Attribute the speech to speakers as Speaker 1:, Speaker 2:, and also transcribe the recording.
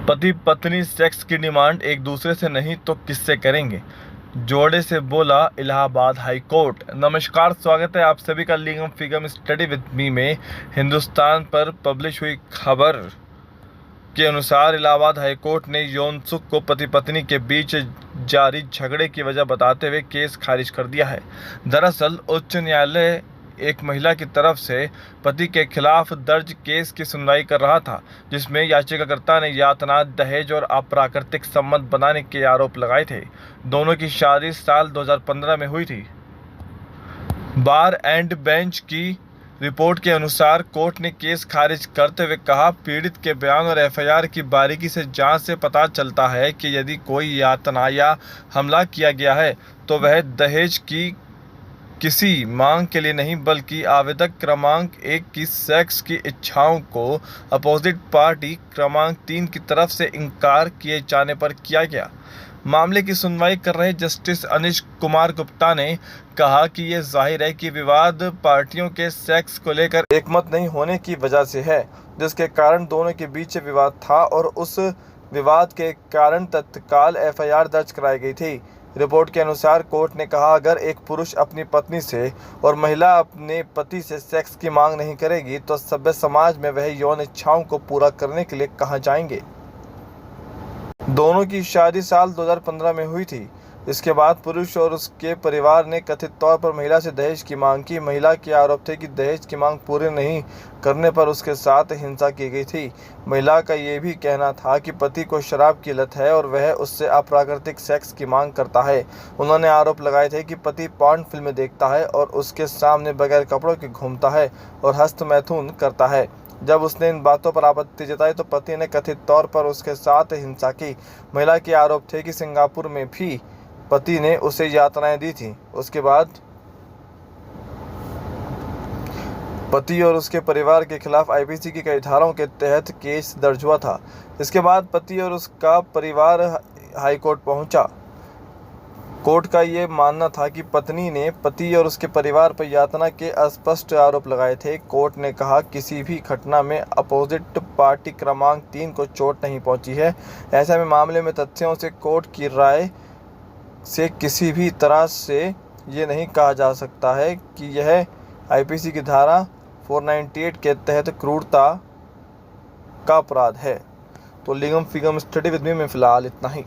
Speaker 1: पति पत्नी सेक्स की डिमांड एक दूसरे से नहीं तो किससे करेंगे, जोड़े से बोला इलाहाबाद हाई कोर्ट। नमस्कार, स्वागत है आप सभी का लीगम फिगम स्टडी विद मी में। हिंदुस्तान पर पब्लिश हुई खबर के अनुसार इलाहाबाद हाई कोर्ट ने यौन सुख को पति पत्नी के बीच जारी झगड़े की वजह बताते हुए केस खारिज कर दिया है। दरअसल उच्च न्यायालय एक महिला की तरफ से पति के खिलाफ दर्ज केस की सुनवाई कर रहा था, जिसमें याचिकाकर्ता ने यातना, दहेज और अप्राकृतिक संबंध बनाने के आरोप लगाए थे। दोनों की शादी साल 2015 में हुई थी। बार एंड बेंच की रिपोर्ट के अनुसार कोर्ट ने केस खारिज करते हुए कहा, पीड़ित के बयान और एफआईआर की बारीकी से जांच से पता चलता है कि यदि कोई यातना या हमला किया गया है तो वह दहेज की किसी मांग के लिए नहीं, बल्कि आवेदक क्रमांक 1 की सेक्स की इच्छाओं को अपोजिट पार्टी क्रमांक 3 की तरफ से इनकार किए जाने पर किया गया। मामले की सुनवाई कर रहे जस्टिस अनिश कुमार गुप्ता ने कहा कि यह जाहिर है कि विवाद पार्टियों के सेक्स को लेकर एकमत नहीं होने की वजह से है, जिसके कारण दोनों के बीच विवाद था और उस विवाद के कारण तत्काल एफआईआर दर्ज कराई गई थी। रिपोर्ट के अनुसार कोर्ट ने कहा, अगर एक पुरुष अपनी पत्नी से और महिला अपने पति से सेक्स की मांग नहीं करेगी तो सभ्य समाज में वह यौन इच्छाओं को पूरा करने के लिए कहां जाएंगे। दोनों की शादी साल 2015 में हुई थी। इसके बाद पुरुष और उसके परिवार ने कथित तौर पर महिला से दहेज की मांग की। महिला के आरोप थे कि दहेज की मांग पूरी नहीं करने पर उसके साथ हिंसा की गई थी। महिला का ये भी कहना था कि पति को शराब की लत है और वह उससे अप्राकृतिक सेक्स की मांग करता है। उन्होंने आरोप लगाए थे कि पति पॉर्न फिल्में देखता है और उसके सामने बगैर कपड़ों के घूमता है और हस्तमैथुन करता है। जब उसने इन बातों पर आपत्ति जताई तो पति ने कथित तौर पर उसके साथ हिंसा की। महिला के आरोप थे कि सिंगापुर में भी पति ने उसे यातनाएं दी थी। उसके बाद पति और उसके परिवार के खिलाफ आईपीसी की कई धाराओं के तहत केस दर्ज हुआ था। इसके बाद पति और उसका परिवार हाईकोर्ट पहुंचा। कोर्ट का ये मानना था कि पत्नी ने पति और उसके परिवार पर यातना के अस्पष्ट आरोप लगाए थे। कोर्ट ने कहा, किसी भी घटना में अपोजिट पार्टी क्रमांक 3 को चोट नहीं पहुंची है। ऐसे में मामले में तथ्यों से कोर्ट की राय से किसी भी तरह से ये नहीं कहा जा सकता है कि यह आईपीसी की धारा 498 के तहत क्रूरता का अपराध है। तो लीगम फिगम स्टडी विद मी में फिलहाल इतना ही।